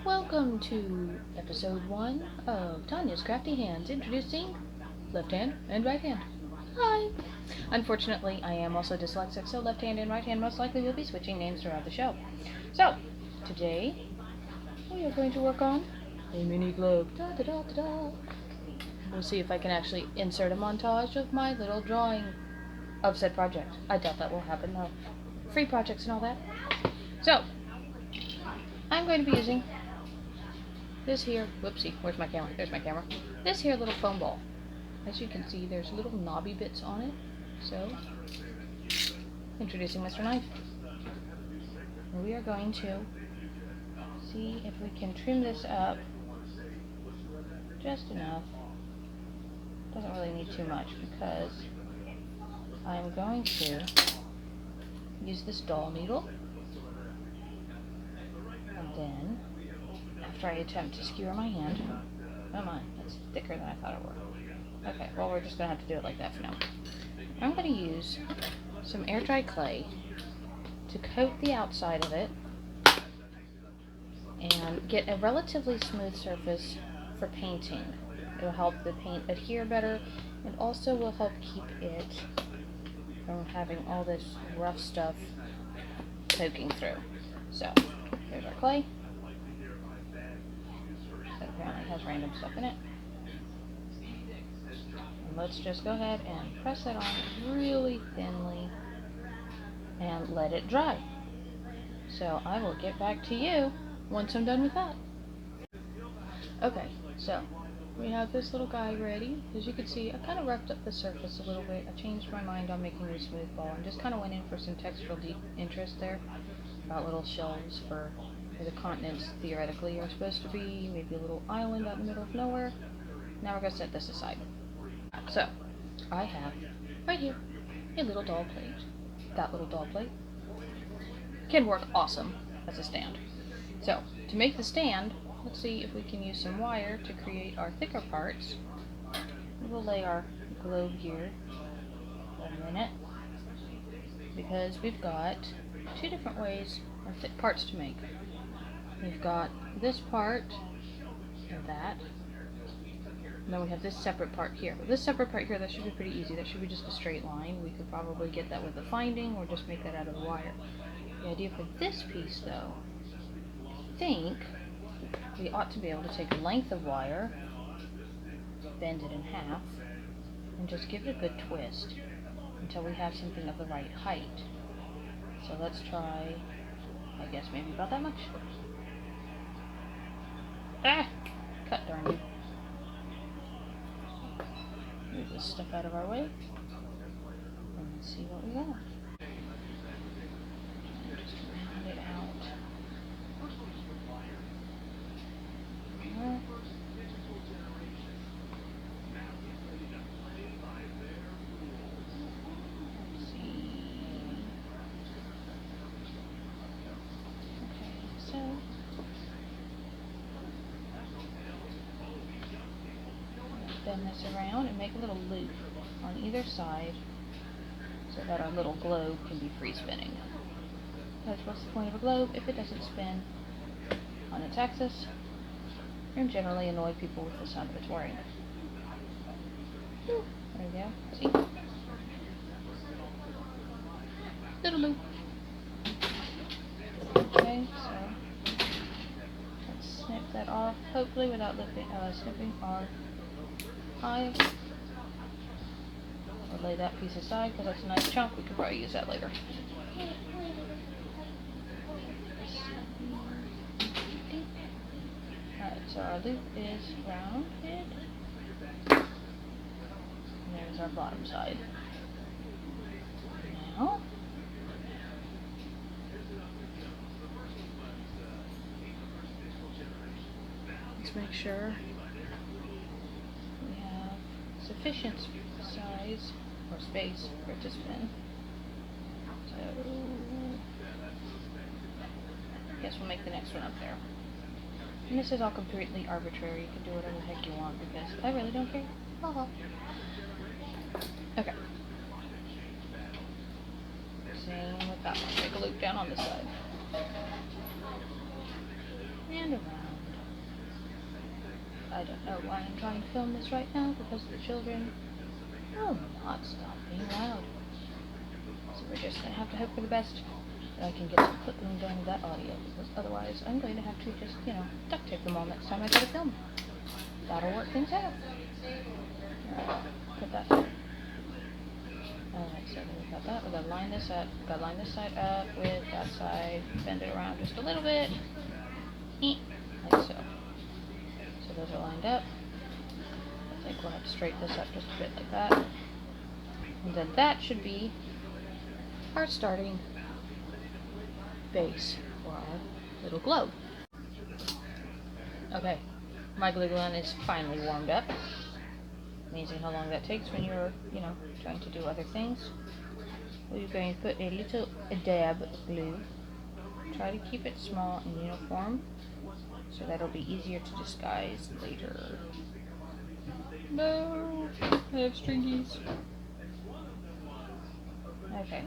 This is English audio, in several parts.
Welcome to episode 1 of Tanya's Crafty Hands, introducing left hand and right hand. Hi! Unfortunately, I am also dyslexic, so left hand and right hand most likely will be switching names throughout the show. So, today we are going to work on a mini globe. Da, da, da, da, da. We'll see if I can actually insert a montage of my little drawing of said project. I doubt that will happen though. Free projects and all that. So, I'm going to be using this here, whoopsie, where's my camera? There's my camera. This here little foam ball. As you can see, there's little knobby bits on it. So, introducing Mr. Knife. We are going to see if we can trim this up just enough. Doesn't really need too much because I'm going to use this doll needle. And then, after I attempt to skewer my hand, oh my, that's thicker than I thought it would. Okay, well we're just going to have to do it like that for now. I'm going to use some air dry clay to coat the outside of it and get a relatively smooth surface for painting. It will help the paint adhere better and also will help keep it from having all this rough stuff soaking through. So, here's our clay. That apparently has random stuff in it. And let's just go ahead and press it on really thinly and let it dry. So I will get back to you once I'm done with that. Okay, so we have this little guy ready. As you can see, I kind of roughed up the surface a little bit. I changed my mind on making a smooth ball and just kind of went in for some textural interest there. About little shelves for where the continents theoretically are supposed to be. Maybe a little island out in the middle of nowhere. Now we're going to set this aside. So, I have right here a little doll plate. That little doll plate can work awesome as a stand. So, to make the stand, let's see if we can use some wire to create our thicker parts. We'll lay our globe here for a minute because we've got two different ways or parts to make. We've got this part and that. And then we have this separate part here. But this separate part here, that should be pretty easy. That should be just a straight line. We could probably get that with a finding or just make that out of the wire. The idea for this piece, though, I think we ought to be able to take a length of wire, bend it in half, and just give it a good twist until we have something of the right height. So let's try, I guess maybe about that much. Ah! Cut, darn you. Move this stuff out of our way. And let's see what we got. Just round it out. Let's see. Okay, so bend this around and make a little loop on either side so that our little globe can be free spinning. Because what's the point of a globe if it doesn't spin on its axis and generally annoy people with the sound of its whirring. There we go. See? Little loop. Okay, so let's snip that off, hopefully without snipping our eye. We'll lay that piece aside because that's a nice chunk. We could probably use that later. Alright, so our loop is rounded. And there's our bottom side. Now, let's make sure we have sufficient size or space for it to spin. So, I guess we'll make the next one up there. And this is all completely arbitrary. You can do whatever the heck you want because I really don't care. Okay. Same with that one. Make a loop down on this side. And around. I don't know why I'm trying to film this right now, because the children will not stop being loud. So we're just going to have to hope for the best that I can get some clipping done with that audio, because otherwise I'm going to have to just, duct tape them all next time I try to film. That'll work things out. Alright, put that there. Alright, so we've got that. We've got to line this up. We've got to line this side up with that side. Bend it around just a little bit. Like so. So those are lined up. I think we'll have to straighten this up just a bit like that. And then that should be our starting base for our little globe. Okay, my glue gun is finally warmed up. Amazing how long that takes when you're, trying to do other things. We're going to put a little dab of glue. Try to keep it small and uniform, so that'll be easier to disguise later. No, I have stringies. Okay.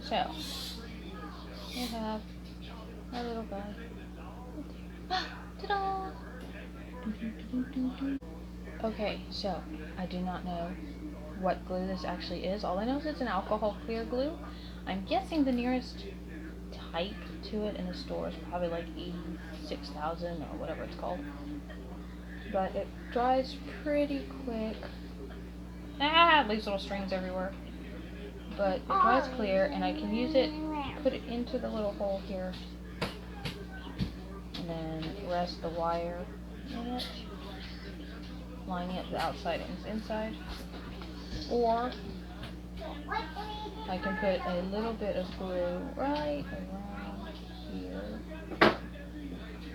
So, we have our little guy. Ta-da! Okay, so I do not know what glue this actually is. All I know is it's an alcohol clear glue. I'm guessing the nearest type to it in the store is probably like 86,000 or whatever it's called. But it dries pretty quick. It leaves little strings everywhere. But it dries clear, and I can use it, put it into the little hole here, and then rest the wire in it, lining it the outside and inside. Or I can put a little bit of glue right around here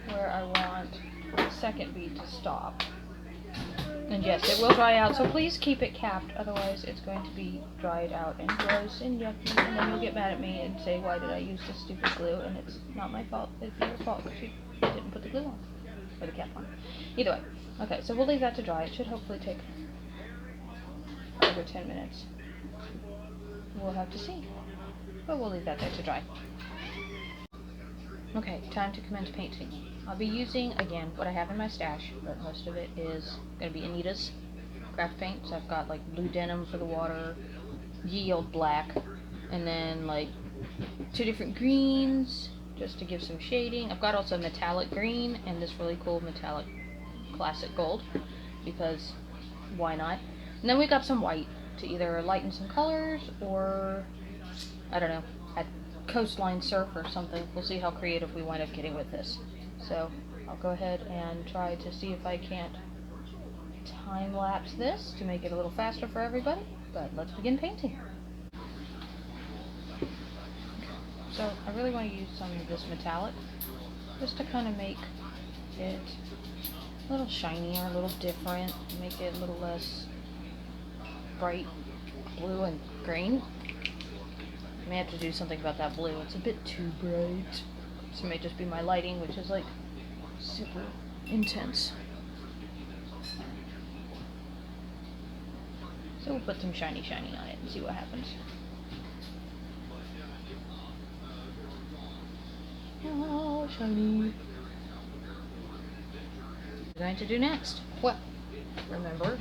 where I want the second bead to stop. And yes, it will dry out, so please keep it capped, otherwise it's going to be dried out and gross and yucky, and then you'll get mad at me and say, why did I use this stupid glue? And it's not my fault, it'd be your fault if you didn't put the glue on, or the cap on. Either way. Okay, so we'll leave that to dry. It should hopefully take 5 or 10 minutes. We'll have to see, but we'll leave that there to dry. Okay, time to commence painting. I'll be using, again, what I have in my stash, but most of it is going to be Anita's craft paint. So I've got like blue denim for the water, ye old black, and then like 2 different greens just to give some shading. I've got also metallic green and this really cool metallic classic gold, because why not? And then we got some white to either lighten some colors or, I don't know, a coastline surf or something. We'll see how creative we wind up getting with this. So I'll go ahead and try to see if I can't time-lapse this to make it a little faster for everybody, but let's begin painting. So I really want to use some of this metallic just to kind of make it a little shinier, a little different, make it a little less bright blue and green. I may have to do something about that blue. It's a bit too bright. So it may just be my lighting, which is like super intense. So we'll put some shiny on it and see what happens. Oh, shiny. What are we going to do next? Well, remember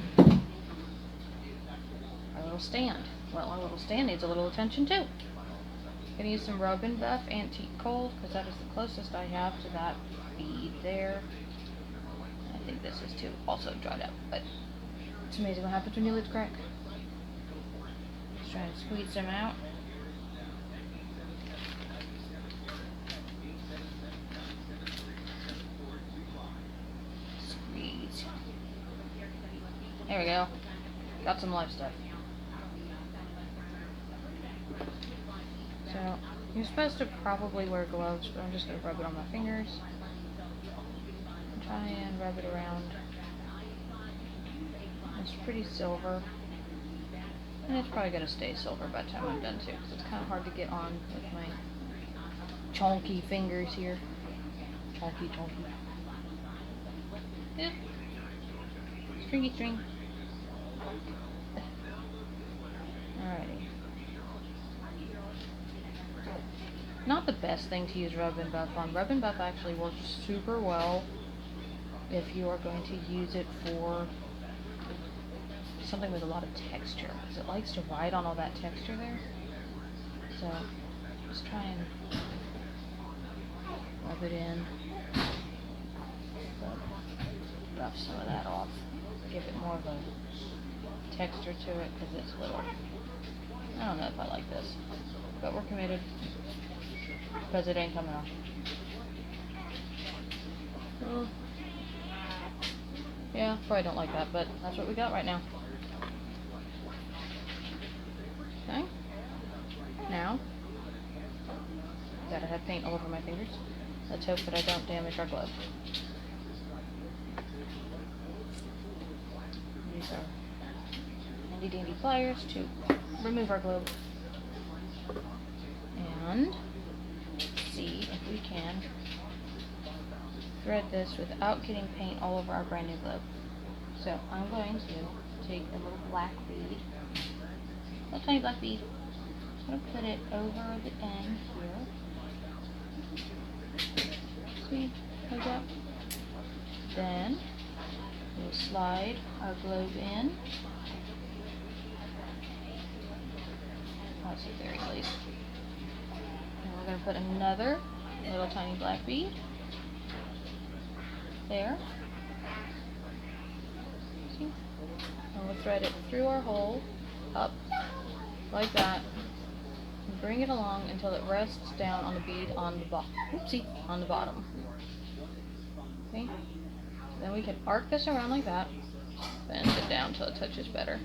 our little stand. Well, our little stand needs a little attention too. I'm going to use some Rub and Buff Antique Gold, because that is the closest I have to that bead there. I think this is too also dried up, but it's amazing what happens when your lids crack. Just try and squeeze them out. Squeeze. There we go. Got some live stuff. So, you're supposed to probably wear gloves, but I'm just going to rub it on my fingers. And try and rub it around. It's pretty silver. And it's probably going to stay silver by the time I'm done too, because it's kind of hard to get on with my chonky fingers here. Chonky. Yep. Stringy string. Alrighty. Not the best thing to use Rub and Buff on. Rub and Buff actually works super well if you are going to use it for something with a lot of texture, because it likes to ride on all that texture there. So just try and rub it in, rough some of that off, give it more of a texture to it, because it's little. I don't know if I like this, but we're committed because it ain't coming off. Yeah, probably don't like that, but that's what we got right now. Okay. Now, gotta have paint all over my fingers. Let's hope that I don't damage our glove. Use our handy dandy pliers to remove our globe. And see if we can thread this without getting paint all over our brand new globe. So I'm going to take a little black bead, a tiny black bead. I'm going to put it over the end here. See, like that. Then we'll slide our globe in. That's the very least. And we're going to put another little tiny black bead there. See? And we'll thread it through our hole, up, like that. And bring it along until it rests down on the bead on the bottom. Oopsie, on the bottom. Okay? Then we can arc this around like that, bend it down till it touches better.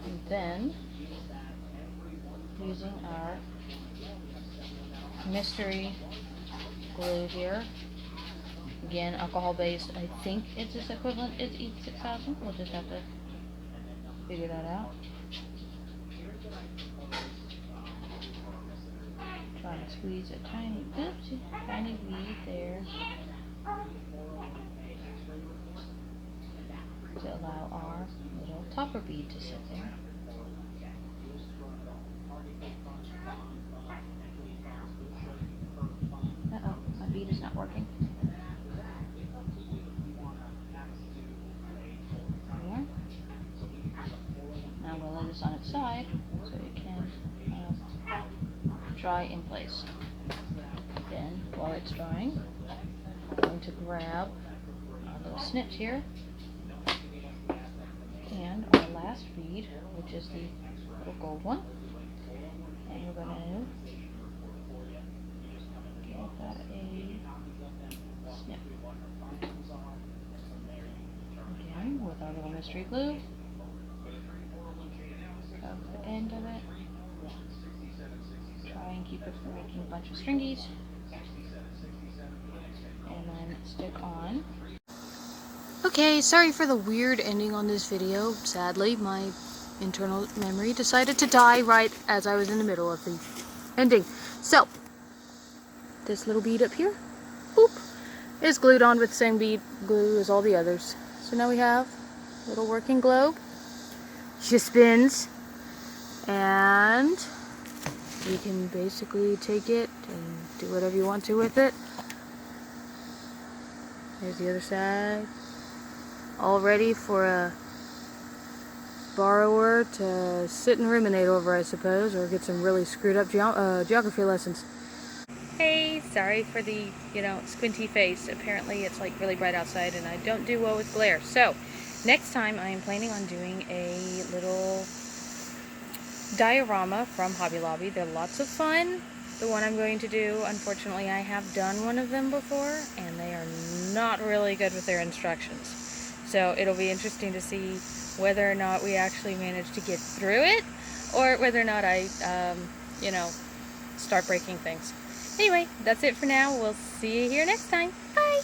And then, using our mystery glue here, again, alcohol based, I think it's its equivalent is E6000. We'll just have to figure that out. Try and squeeze a tiny, oopsie, tiny bead there to allow our little topper bead to sit there. Uh-oh, my bead is not working. There. Now we'll lay this on its side so it can dry in place. Then, while it's drying, I'm going to grab our little snips here and our last bead, which is the little gold one, and we're going to give that a snip. Again, with our little mystery glue, cover the end of it. Try and keep it from making a bunch of stringies. And then stick on. Okay, sorry for the weird ending on this video. Sadly, my internal memory decided to die right as I was in the middle of the ending. So, this little bead up here, boop, is glued on with the same bead glue as all the others. So now we have a little working globe. She spins, and you can basically take it and do whatever you want to with it. There's the other side. All ready for a borrower to sit and ruminate over, I suppose, or get some really screwed up geography lessons. Hey, sorry for the, squinty face. Apparently it's like really bright outside and I don't do well with glare. So, next time I am planning on doing a little diorama from Hobby Lobby. They're lots of fun. The one I'm going to do, unfortunately, I have done one of them before, and they are not really good with their instructions. So it'll be interesting to see whether or not we actually manage to get through it, or whether or not I, start breaking things. Anyway, that's it for now. We'll see you here next time. Bye!